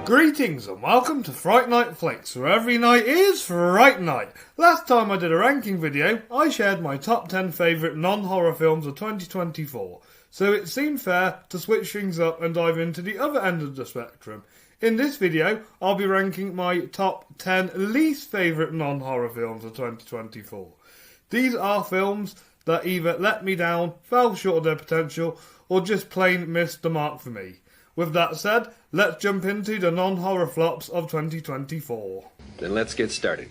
Greetings and welcome to Fright Night Flix, where every night is Fright Night. Last time I did a ranking video, I shared my top 10 favourite non-horror films of 2024, so it seemed fair to switch things up and dive into the other end of the spectrum. In this video, I'll be ranking my top 10 least favourite non-horror films of 2024. These are films that either let me down, fell short of their potential, or just plain missed the mark for me. With that said, let's jump into the non-horror flops of 2024. Then let's get started.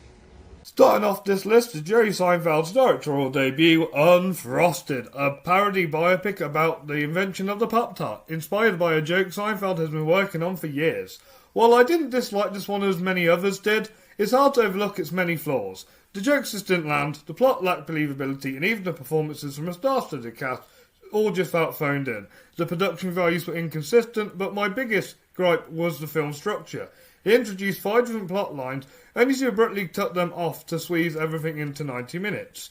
Starting off this list is Jerry Seinfeld's directorial debut, Unfrosted, a parody biopic about the invention of the Pop-Tart, inspired by a joke Seinfeld has been working on for years. While I didn't dislike this one as many others did, it's hard to overlook its many flaws. The jokes just didn't land, the plot lacked believability, and even the performances from a star-studded cast all just felt phoned in. The production values were inconsistent, but my biggest gripe was the film's structure. It introduced 5 different plot lines, only to abruptly cut them off to squeeze everything into 90 minutes.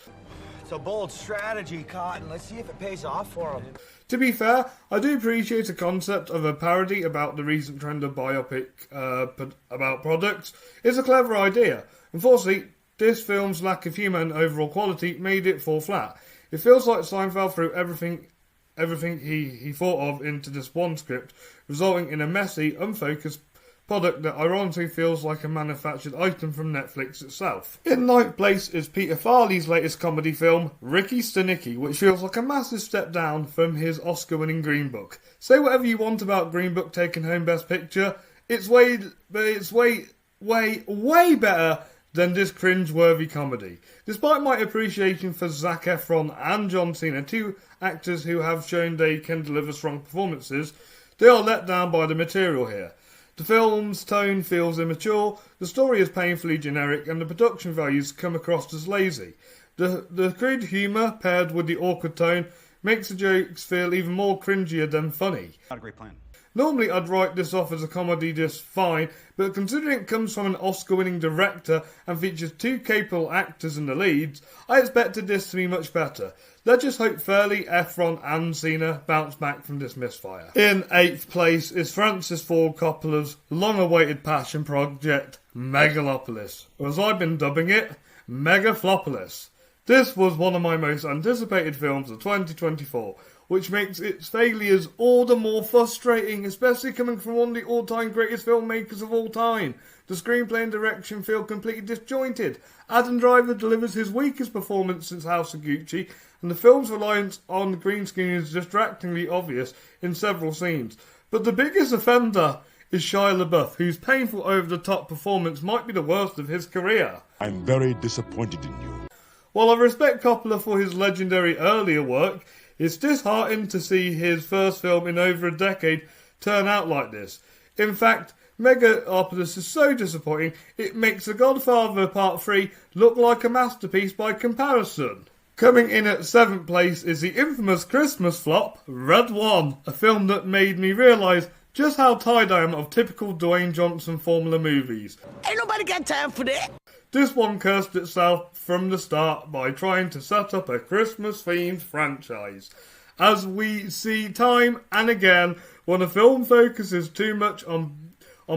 It's a bold strategy, Cotton. Let's see if it pays off for him. To be fair, I do appreciate the concept of a parody about the recent trend of biopic about products. It's a clever idea. Unfortunately, this film's lack of humour and overall quality made it fall flat. It feels like Seinfeld threw everything he thought of into this one script, resulting in a messy, unfocused product that ironically feels like a manufactured item from Netflix itself. In ninth place is Peter Farrelly's latest comedy film, Ricky Stenicki, which feels like a massive step down from his Oscar-winning Green Book. Say whatever you want about Green Book taking home Best Picture, it's way better than this cringeworthy comedy. Despite my appreciation for Zac Efron and John Cena, two actors who have shown they can deliver strong performances, they are let down by the material here. The film's tone feels immature, the story is painfully generic, and the production values come across as lazy. The crude humour, paired with the awkward tone, makes the jokes feel even more cringier than funny. Not a great plan. Normally I'd write this off as a comedy just fine, but considering it comes from an Oscar-winning director and features 2 capable actors in the leads, I expected this to be much better. Let's just hope Farrelly, Efron and Cena bounce back from this misfire. In 8th place is Francis Ford Coppola's long-awaited passion project, Megalopolis, or as I've been dubbing it, Megaflopolis. This was one of my most anticipated films of 2024, which makes its failures all the more frustrating, especially coming from one of the all-time greatest filmmakers of all time. The screenplay and direction feel completely disjointed. Adam Driver delivers his weakest performance since House of Gucci, and the film's reliance on the green screen is distractingly obvious in several scenes. But the biggest offender is Shia LaBeouf, whose painful over-the-top performance might be the worst of his career. I'm very disappointed in you. While I respect Coppola for his legendary earlier work, it's disheartening to see his first film in over a decade turn out like this. In fact, Megalopolis is so disappointing, it makes The Godfather Part 3 look like a masterpiece by comparison. Coming in at 7th place is the infamous Christmas flop, Red One, a film that made me realise just how tired I am of typical Dwayne Johnson formula movies. Ain't nobody got time for that. This one cursed itself from the start by trying to set up a Christmas-themed franchise. As we see time and again, when a film focuses too much on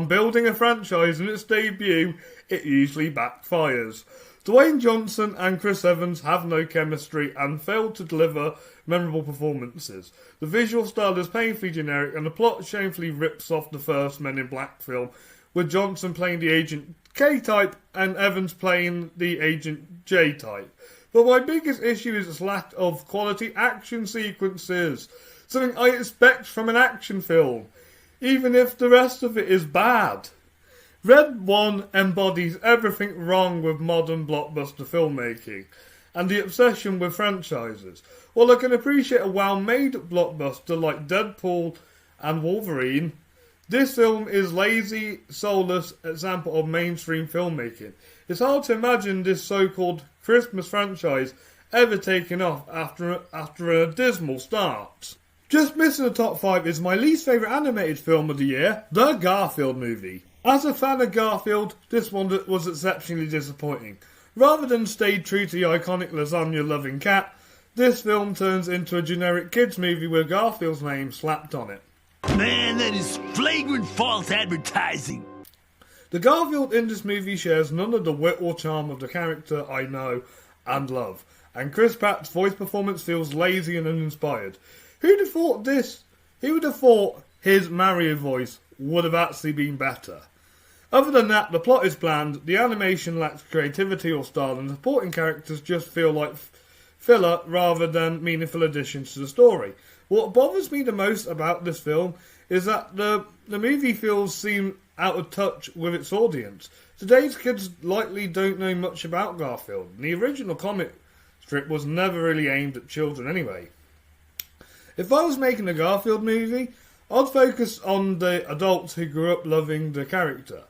building a franchise in its debut, it usually backfires. Dwayne Johnson and Chris Evans have no chemistry and fail to deliver memorable performances. The visual style is painfully generic and the plot shamefully rips off the first Men in Black film, with Johnson playing the Agent K-type and Evans playing the Agent J-type. But my biggest issue is its lack of quality action sequences, something I expect from an action film, even if the rest of it is bad. Red One embodies everything wrong with modern blockbuster filmmaking, and the obsession with franchises. While I can appreciate a well-made blockbuster like Deadpool and Wolverine, this film is lazy, soulless example of mainstream filmmaking. It's hard to imagine this so-called Christmas franchise ever taking off after a dismal start. Just missing the top 5 is my least favourite animated film of the year, The Garfield Movie. As a fan of Garfield, this one was exceptionally disappointing. Rather than stay true to the iconic lasagna-loving cat, this film turns into a generic kids movie with Garfield's name slapped on it. Man, that is flagrant false advertising. The Garfield in this movie shares none of the wit or charm of the character I know and love, and Chris Pratt's voice performance feels lazy and uninspired. Who'd have thought this? Who would have thought his Mario voice would have actually been better? Other than that, the plot is bland, the animation lacks creativity or style, and the supporting characters just feel like filler rather than meaningful additions to the story. What bothers me the most about this film is that the movie seems out of touch with its audience. Today's kids likely don't know much about Garfield, and the original comic strip was never really aimed at children anyway. If I was making a Garfield movie, I'd focus on the adults who grew up loving the character.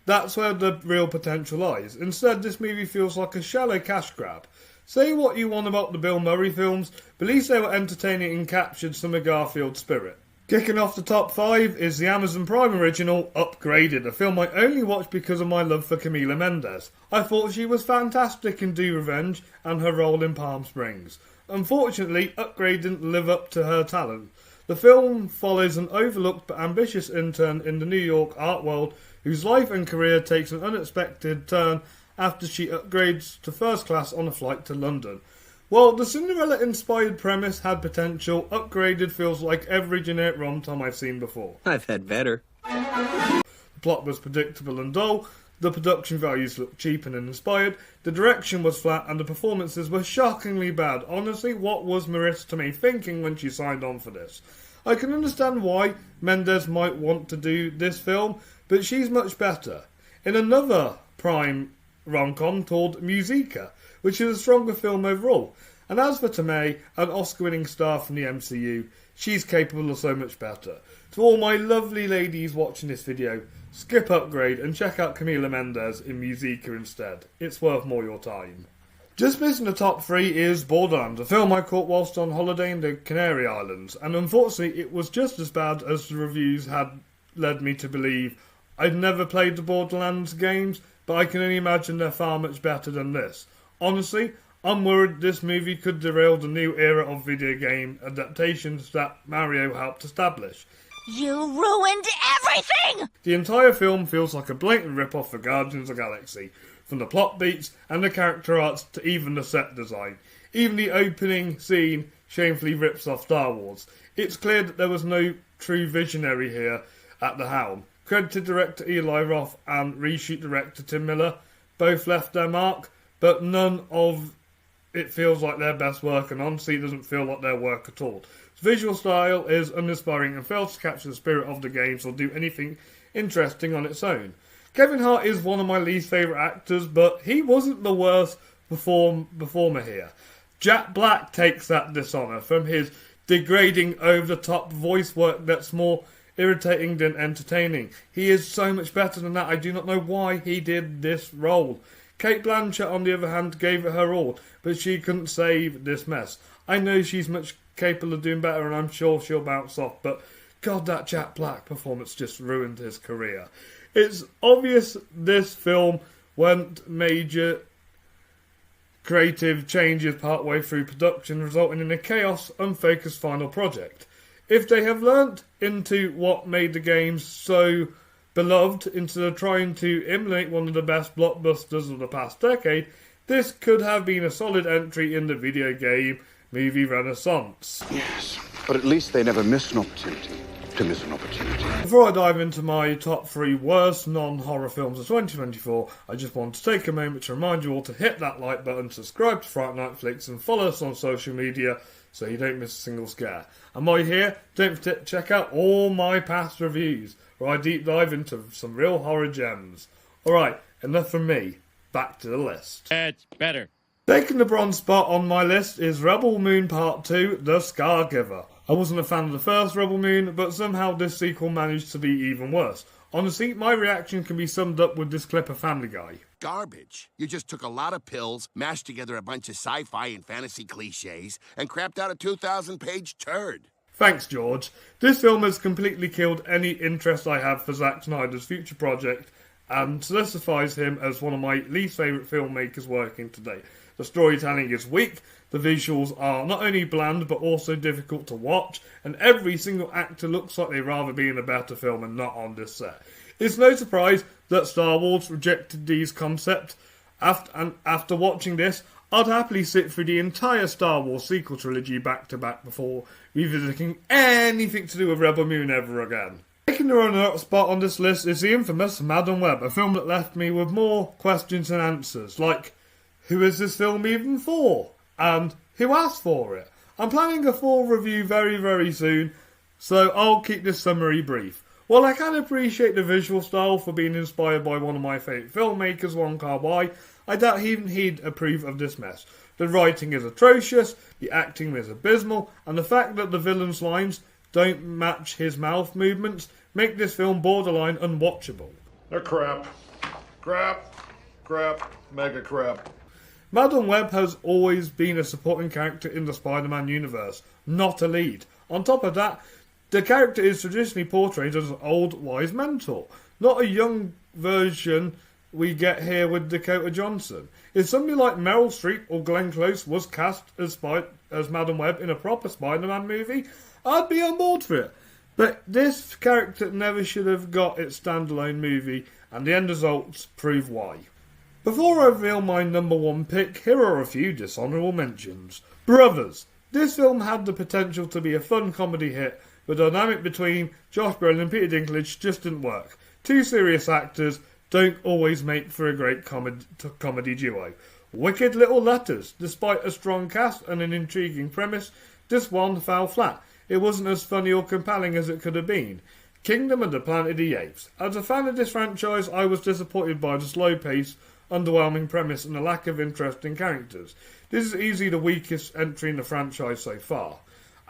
That's where the real potential lies. Instead, this movie feels like a shallow cash grab. Say what you want about the Bill Murray films, but at least they were entertaining and captured some of Garfield's spirit. Kicking off the top 5 is the Amazon Prime original, Upgraded, a film I only watched because of my love for Camila Mendes. I thought she was fantastic in Do Revenge and her role in Palm Springs. Unfortunately, Upgrade didn't live up to her talent. The film follows an overlooked but ambitious intern in the New York art world whose life and career takes an unexpected turn after she upgrades to first class on a flight to London. While the Cinderella-inspired premise had potential, Upgraded feels like every generic rom-com I've seen before. I've had better. The plot was predictable and dull, the production values looked cheap and uninspired, the direction was flat, and the performances were shockingly bad. Honestly, what was Marissa Tomei thinking when she signed on for this? I can understand why Mendes might want to do this film, but she's much better. In another Prime rom-com called Musica, which is a stronger film overall. And as for Tomei, an Oscar-winning star from the MCU, she's capable of so much better. To all my lovely ladies watching this video, skip Upgrade and check out Camila Mendes in Musica instead. It's worth more your time. Just missing the top 3 is Borderlands, a film I caught whilst on holiday in the Canary Islands, and unfortunately it was just as bad as the reviews had led me to believe. I'd never played the Borderlands games, but I can only imagine they're far much better than this. Honestly, I'm worried this movie could derail the new era of video game adaptations that Mario helped establish. You ruined everything! The entire film feels like a blatant rip-off for Guardians of the Galaxy, from the plot beats and the character arts to even the set design. Even the opening scene shamefully rips off Star Wars. It's clear that there was no true visionary here at the helm. Credited director Eli Roth and reshoot director Tim Miller both left their mark, but none of it feels like their best work, and honestly doesn't feel like their work at all. Its visual style is uninspiring and fails to capture the spirit of the games or do anything interesting on its own. Kevin Hart is one of my least favourite actors, but he wasn't the worst performer here. Jack Black takes that dishonour from his degrading over-the-top voice work that's more irritating than entertaining. He is so much better than that. I do not know why he did this role. Cate Blanchett, on the other hand, gave it her all, but she couldn't save this mess. I know she's much capable of doing better, and I'm sure she'll bounce off, but God, that Jack Black performance just ruined his career. It's obvious this film went major creative changes partway through production, resulting in a chaos, unfocused final project. If they have learnt into what made the games so beloved instead of trying to emulate one of the best blockbusters of the past decade, this could have been a solid entry in the video game movie renaissance. Yes, but at least they never missed an opportunity to miss an opportunity. Before I dive into my top 3 worst non-horror films of 2024, I just want to take a moment to remind you all to hit that like button, subscribe to Fright Night Flix, and follow us on social media so you don't miss a single scare. And while you're here, don't forget to check out all my past reviews, where I deep dive into some real horror gems. Alright, enough from me. Back to the list. That's better. Taking the bronze spot on my list is Rebel Moon Part 2, The Scargiver. I wasn't a fan of the first Rebel Moon, but somehow this sequel managed to be even worse. Honestly, my reaction can be summed up with this clip of Family Guy. Garbage. You just took a lot of pills, mashed together a bunch of sci-fi and fantasy cliches, and crapped out a 2,000-page turd. Thanks, George. This film has completely killed any interest I have for Zack Snyder's future project and solidifies him as one of my least favourite filmmakers working today. The storytelling is weak, the visuals are not only bland but also difficult to watch, and every single actor looks like they'd rather be in a better film and not on this set. It's no surprise that Star Wars rejected these concepts. After watching this, I'd happily sit through the entire Star Wars sequel trilogy back to back before revisiting anything to do with Rebel Moon ever again. Taking the runner-up spot on this list is the infamous Madam Web, a film that left me with more questions than answers, like, who is this film even for? And who asked for it? I'm planning a full review very, very soon, so I'll keep this summary brief. While I can appreciate the visual style for being inspired by one of my favourite filmmakers, Wong Kar-wai, I doubt even he'd approve of this mess. The writing is atrocious, the acting is abysmal, and the fact that the villain's lines don't match his mouth movements make this film borderline unwatchable. They're crap. Crap. Crap. Mega crap. Madam Web has always been a supporting character in the Spider-Man universe, not a lead. On top of that, the character is traditionally portrayed as an old, wise mentor, not a young version we get here with Dakota Johnson. If somebody like Meryl Streep or Glenn Close was cast as Madam Web in a proper Spider-Man movie, I'd be on board for it. But this character never should have got its standalone movie, and the end results prove why. Before I reveal my number one pick, here are a few dishonourable mentions. Brothers. This film had the potential to be a fun comedy hit, but the dynamic between Josh Brolin and Peter Dinklage just didn't work. Two serious actors don't always make for a great comedy duo. Wicked Little Letters. Despite a strong cast and an intriguing premise, this one fell flat. It wasn't as funny or compelling as it could have been. Kingdom of the Planet of the Apes. As a fan of this franchise, I was disappointed by the slow pace, underwhelming premise and the lack of interesting characters. This is easily the weakest entry in the franchise so far.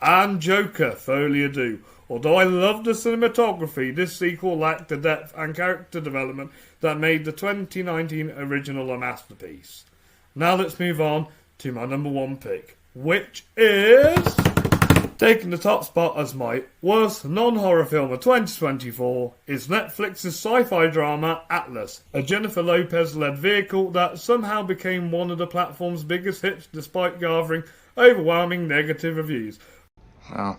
And Joker, Folie à Deux. Although I love the cinematography, this sequel lacked the depth and character development that made the 2019 original a masterpiece. Now let's move on to my number one pick, which is... taking the top spot as my worst non-horror film of 2024 is Netflix's sci-fi drama Atlas, a Jennifer Lopez-led vehicle that somehow became one of the platform's biggest hits despite gathering overwhelming negative reviews. Wow,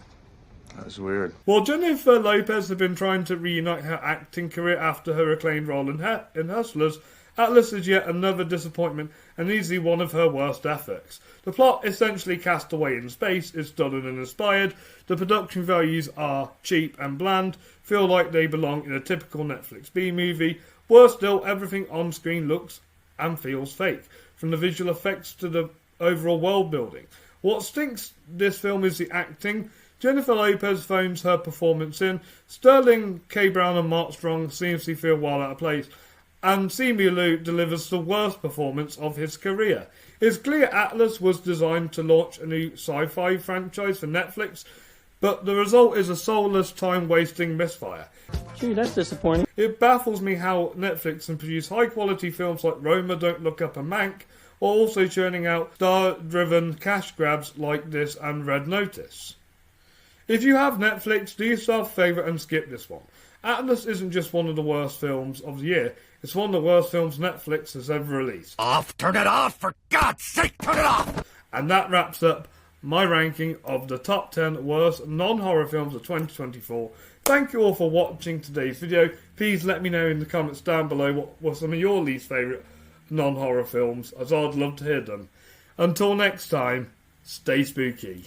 that was weird. While Jennifer Lopez had been trying to reunite her acting career after her acclaimed role in Hustlers, Atlas is yet another disappointment and easily one of her worst efforts. The plot, essentially Castaway in space, is stolen and inspired. The production values are cheap and bland, feel like they belong in a typical Netflix B-movie. Worse still, everything on screen looks and feels fake, from the visual effects to the overall world building. What stinks this film is the acting. Jennifer Lopez phones her performance in. Sterling K. Brown and Mark Strong seemingly feel well out of place. And Simu Liu delivers the worst performance of his career. It's clear Atlas was designed to launch a new sci-fi franchise for Netflix, but the result is a soulless, time-wasting misfire. Gee, that's disappointing. It baffles me how Netflix can produce high-quality films like Roma, Don't Look Up and Mank, while also churning out star-driven cash grabs like this and Red Notice. If you have Netflix, do yourself a favour and skip this one. Atlas isn't just one of the worst films of the year, it's one of the worst films Netflix has ever released. Off! Turn it off! For God's sake, turn it off! And that wraps up my ranking of the top 10 worst non-horror films of 2024. Thank you all for watching today's video. Please let me know in the comments down below what were some of your least favourite non-horror films, as I'd love to hear them. Until next time, stay spooky.